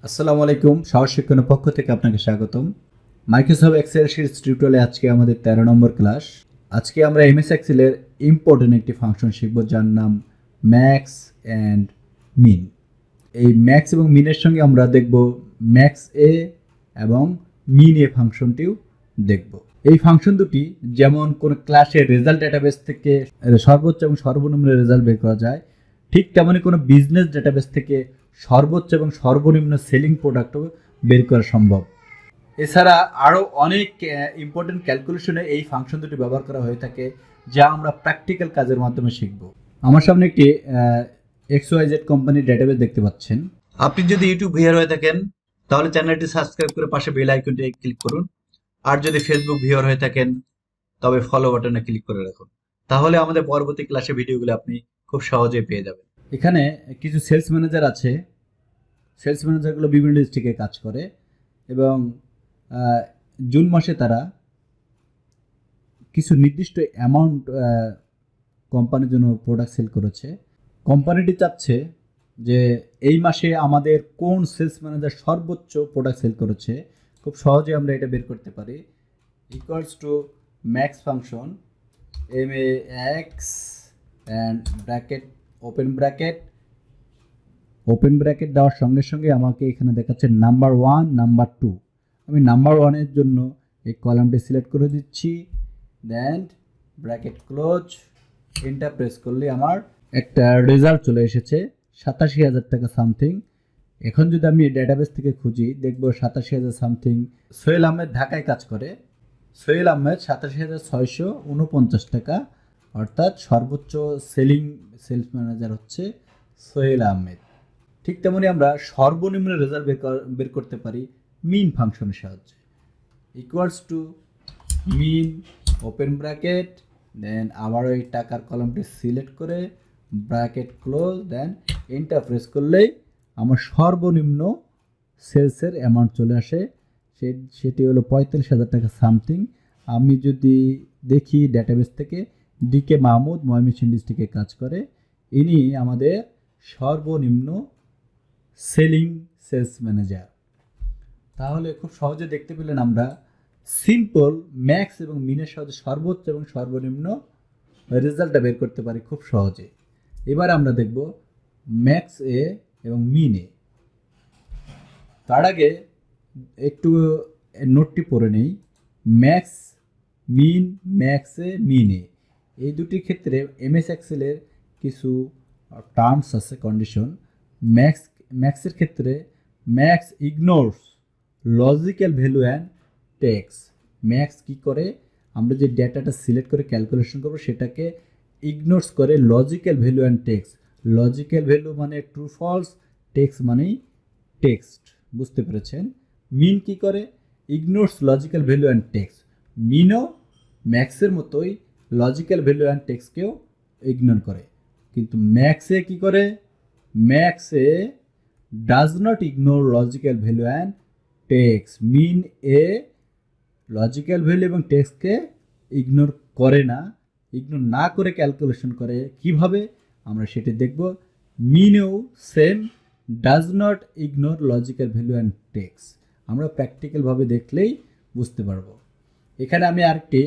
আসসালামু আলাইকুম। সহজ শিক্ষণের পক্ষ থেকে আপনাকে স্বাগতম। মাইক্রোসফট এক্সেল শিটস টিউটোরিয়ালে আজকে আমাদের 13 নম্বর ক্লাস। আজকে আমরা এমএস এক্সেলের ইম্পর্টেন্ট একটি ফাংশন শিখব, যার নাম ম্যাক্স অ্যান্ড মিন। এই ম্যাক্স এবং মিনের সঙ্গে আমরা দেখব ম্যাক্স এ এবং মিন এ ফাংশনটিও দেখব। এই ফাংশন দুটি যেমন কোনো ক্লাসের রেজাল্ট ডেটাবেস থেকে সর্বোচ্চ এবং সর্বনিম্ন রেজাল্ট বের করা যায়, ঠিক তেমনই কোনো বিজনেস ডেটাবেস থেকে সর্বোচ্চ এবং সর্বনিম্ন সেলিং প্রোডাক্টও বের করা সম্ভব। এছাড়া আরও অনেক ইম্পর্টেন্ট ক্যালকুলেশনে এই ফাংশন দুটি ব্যবহার করা হয়ে থাকে, যা আমরা প্র্যাকটিক্যাল কাজের মাধ্যমে শিখব। আমার সামনে একটি XYZ কোম্পানির ডেটাবেস দেখতে পাচ্ছেন। আপনি যদি ইউটিউব ভিউয়ার হয়ে থাকেন তাহলে চ্যানেলটি সাবস্ক্রাইব করে পাশে বেল আইকনটি ক্লিক করুন। আর যদি ফেসবুক ভিউয়ার হয়ে থাকেন তবে ফলো বাটনে ক্লিক করে রাখুন, তাহলে আমাদের পরবর্তী ক্লাসে ভিডিওগুলো আপনি খুব সহজেই পেয়ে যাবেন। এখানে কিছু সেলস ম্যানেজার আছে। সেলস ম্যানেজারগুলো বিভিন্ন ডিস্ট্রিক্টে কাজ করে এবং জুন মাসে তারা কিছু নির্দিষ্ট অ্যামাউন্ট কোম্পানির জন্য প্রোডাক্ট সেল করেছে। কোম্পানিটি চাচ্ছে যে এই মাসে আমাদের কোন সেলস ম্যানেজার সর্বোচ্চ প্রোডাক্ট সেল করেছে। খুব সহজে আমরা এটা বের করতে পারি। Equals to max function MAX and bracket open bracket দেওয়ার সঙ্গে সঙ্গে আমাকে এখানে দেখাচ্ছে নাম্বার 1 নাম্বার 2। আমি নাম্বার 1-এর জন্য এই কলামটি সিলেক্ট করে দিচ্ছি, দেন ব্র্যাকেট ক্লোজ, এন্টার প্রেস করলে আমার একটা রেজাল্ট চলে এসেছে 87,000 টাকা সামথিং। এখন যদি আমি ডেটাবেস থেকে খুঁজি দেখব 87,000 সামথিং। সোহেল আহমেদ ঢাকায় কাজ করে। সোহেল আহমেদ 87,649 টাকা, অর্থাৎ সর্বোচ্চ সেলস ম্যানেজার হচ্ছে সোহেল আহমেদ। ঠিক তেমনি আমরা সর্বনিম্ন রেজাল্ট বের করতে পারি মিন ফাংশনের সাহায্যে। Equals to min open bracket, then আবার ওই টাকার কলামটি সিলেক্ট করে bracket close, then enter press করলেই আমার সর্বনিম্ন সেলসের অ্যামাউন্ট চলে আসে। সেটি হলো 45,000 টাকা সামথিং। আমি যদি দেখি ডেটাবেস থেকে ডিকে মাহমুদ ময়মনসিংহ ডিস্ট্রিক্টে কাজ করে, ইনি আমাদের সর্বনিম্ন সেলস ম্যানেজার। তাহলে খুব সহজে দেখতে পেলেন আমরা সিম্পল ম্যাক্স এবং মিনের সাহায্যে সর্বোচ্চ এবং সর্বনিম্ন রেজাল্টটা বের করতে পারি খুব সহজে। এবার আমরা দেখব ম্যাক্স এ এবং মিন এ। তার আগে একটু নোটটি পড়ে নেই। ম্যাক্স মিন, ম্যাক্স এ মিন এ, এই দুটির ক্ষেত্রে এমএস এক্সেলের কিছু টার্মস আছে, কন্ডিশন। ম্যাক্সের ক্ষেত্রে max ignores logical value and text. Max কী করে, আমরা যে ডেটাটা সিলেক্ট করে ক্যালকুলেশন করবো সেটাকে ইগনোরস করে logical value and text. Logical value মানে ট্রু ফলস, টেক্স মানেই টেক্সট, বুঝতে পেরেছেন। মিন কী করে, ignores logical value and text. মিনও ম্যাক্সের মতোই লজিক্যাল ভ্যালু অ্যান্ড টেক্সকেও ইগনোর করে, কিন্তু ম্যাক্সে কী করে, ম্যাক্সে does not ignore logical value and text. Min এ লজিক্যাল ভ্যালু এবং টেক্সকে ইগনোর করে না, ইগনোর না করে ক্যালকুলেশন করে। কিভাবে আমরা সেটি দেখব। মিনেও same does not ignore logical value and text. আমরা প্র্যাকটিক্যালভাবে দেখলেই বুঝতে পারবো। এখানে আমি আরেকটি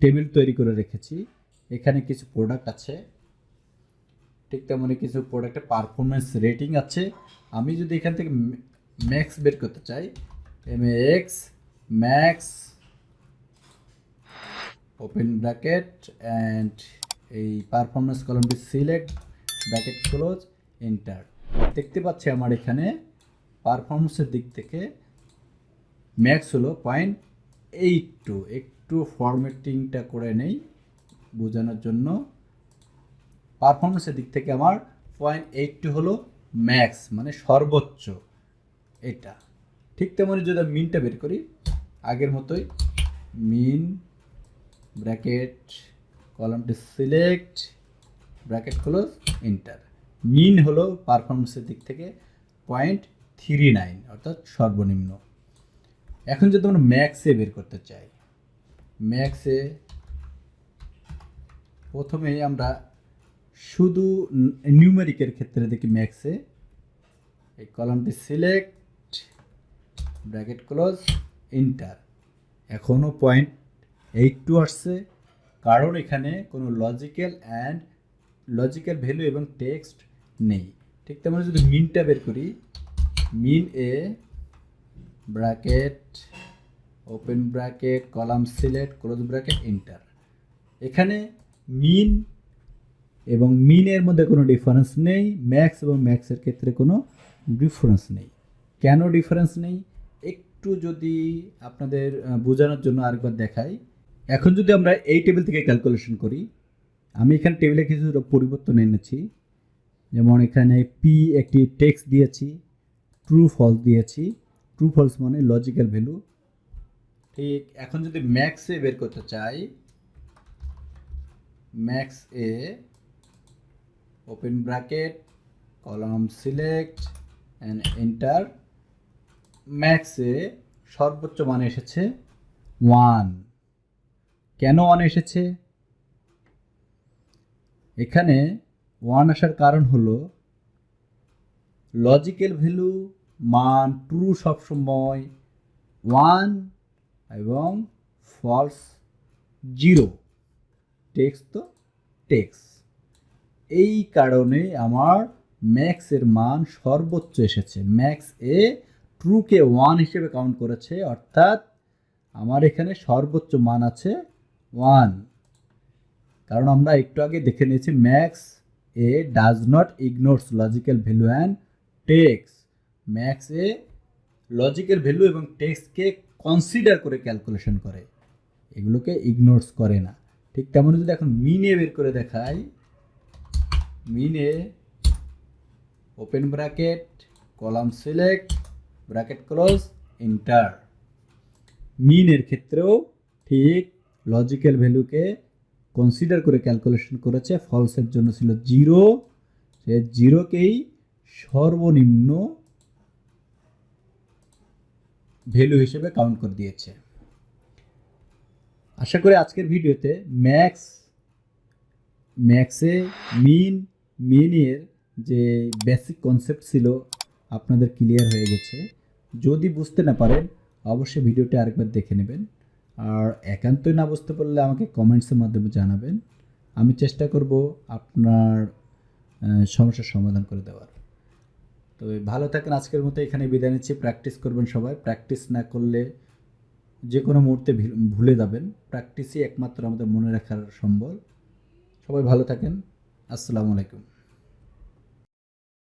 টেবিল তৈরি করে রেখেছি। এখানে কিছু প্রোডাক্ট আছে, ঠিক তেমনি কিছু প্রোডাক্টের পারফরমেন্স রেটিং আছে। আমি যদি এখান থেকে ম্যাক্স বের করতে চাই, ম্যাক্স ওপেন ব্র্যাকেট অ্যান্ড এই পারফরমেন্স কলামটি সিলেক্ট, ব্র্যাকেট ক্লোজ, এন্টার। দেখতে পাচ্ছি আমার এখানে পারফরমেন্সের দিক থেকে ম্যাক্স হলো 0.82। একটু ফরম্যাটিংটা করে নেই বোঝানোর জন্য। পারফরমেন্সের দিক থেকে আমার 0.82 হলো ম্যাক্স, মানে সর্বোচ্চ এটা। ঠিক তেমনি যদি আমি মিনটা বের করি আগের মতোই, মিন ব্র্যাকেট কলামটি সিলেক্ট, ব্র্যাকেট ক্লোজ, এন্টার। মিন হলো পারফরমেন্সের দিক থেকে 0.39, অর্থাৎ সর্বনিম্ন। এখন যদি আমরা ম্যাক্সে বের করতে চাই, ম্যাক্সে প্রথমেই আমরা শুধু নিউমেরিকের ক্ষেত্রে দেখি ম্যাক্সে এই কলামটি সিলেক্ট, ব্র্যাকেট ক্লোজ, এন্টার। এখনও 0.82 আসছে, কারণ এখানে কোনো লজিক্যাল ভ্যালু এবং টেক্সট নেই। ঠিক তেমন যদি মিনটা বের করি, মিন এ bracket open bracket column select close bracket enter. এখানে মিন এবং মিনের মধ্যে কোনো ডিফারেন্স নেই, ম্যাক্স এবং ম্যাক্সের ক্ষেত্রে কোনো ডিফারেন্স নেই। কেন ডিফারেন্স নেই একটু যদি আপনাদের বোঝানোর জন্য আরেকবার দেখাই। এখন যদি আমরা এই টেবিল থেকে ক্যালকুলেশন করি, আমি এখানে টেবিলে কিছু পরিবর্তন এনেছি। যেমন এখানে পি একটি টেক্সট দিয়েছি, ট্রু ফলস দিয়েছি। ট্রু ফলস মানে লজিক্যাল ভ্যালু। ঠিক এখন যদি ম্যাক্সে বের করতে চাই, ম্যাক্স এ open bracket column select and enter. ম্যাক্সে সর্বোচ্চ মান এসেছে 1। কেন 1 এসেছে? এখানে 1 আসার কারণ হলো লজিক্যাল ভ্যালু মান ট্রু সবসময় 1 এবং ফলস 0। টেক্সট তো টেক্সট, এই কারণে আমার ম্যাক্সের মান সর্বোচ্চ এসেছে। ম্যাক্স এ ট্রুকে 1 হিসেবে কাউন্ট করেছে, অর্থাৎ আমার এখানে সর্বোচ্চ মান আছে 1। কারণ আমরা একটু আগে দেখে নিয়েছি max A does not ignores logical value and text. Max A logical value এবং টেক্সটকে কনসিডার করে ক্যালকুলেশন করে, এগুলোকে ইগনোরস করে না। ঠিক তেমন যদি এখন মিনে বের করে দেখাই, মিনে open bracket column select bracket close enter. মিনের ক্ষেত্রেও ঠিক লজিক্যাল ভ্যালুকে কনসিডার করে ক্যালকুলেশন করেছে। ফলসের জন্য ছিল 0, সে 0কেই সর্বনিম্ন ভ্যালু হিসেবে কাউন্ট করে দিয়েছে। আশা করি আজকের ভিডিওতে ম্যাক্সে মিনের যে বেসিক কনসেপ্ট ছিল আপনাদের ক্লিয়ার হয়ে গেছে। যদি বুঝতে না পারেন অবশ্যই ভিডিওটি আরেকবার দেখে নেবেন, আর একান্তই না বুঝতে পারলে আমাকে কমেন্টসের মাধ্যমে জানাবেন। আমি চেষ্টা করব আপনার সমস্যার সমাধান করে দেওয়ার। তো ভালো থাকেন, আজকের মতো এখানে বিদায় নিচ্ছি। প্র্যাকটিস করবেন সবাই, প্র্যাকটিস না করলে যে কোনো মুহূর্তে ভুলে যাবেন। প্র্যাকটিসই একমাত্র আমাদের মনে রাখার সম্বল। সবাই ভালো থাকেন, আসসালামু আলাইকুম।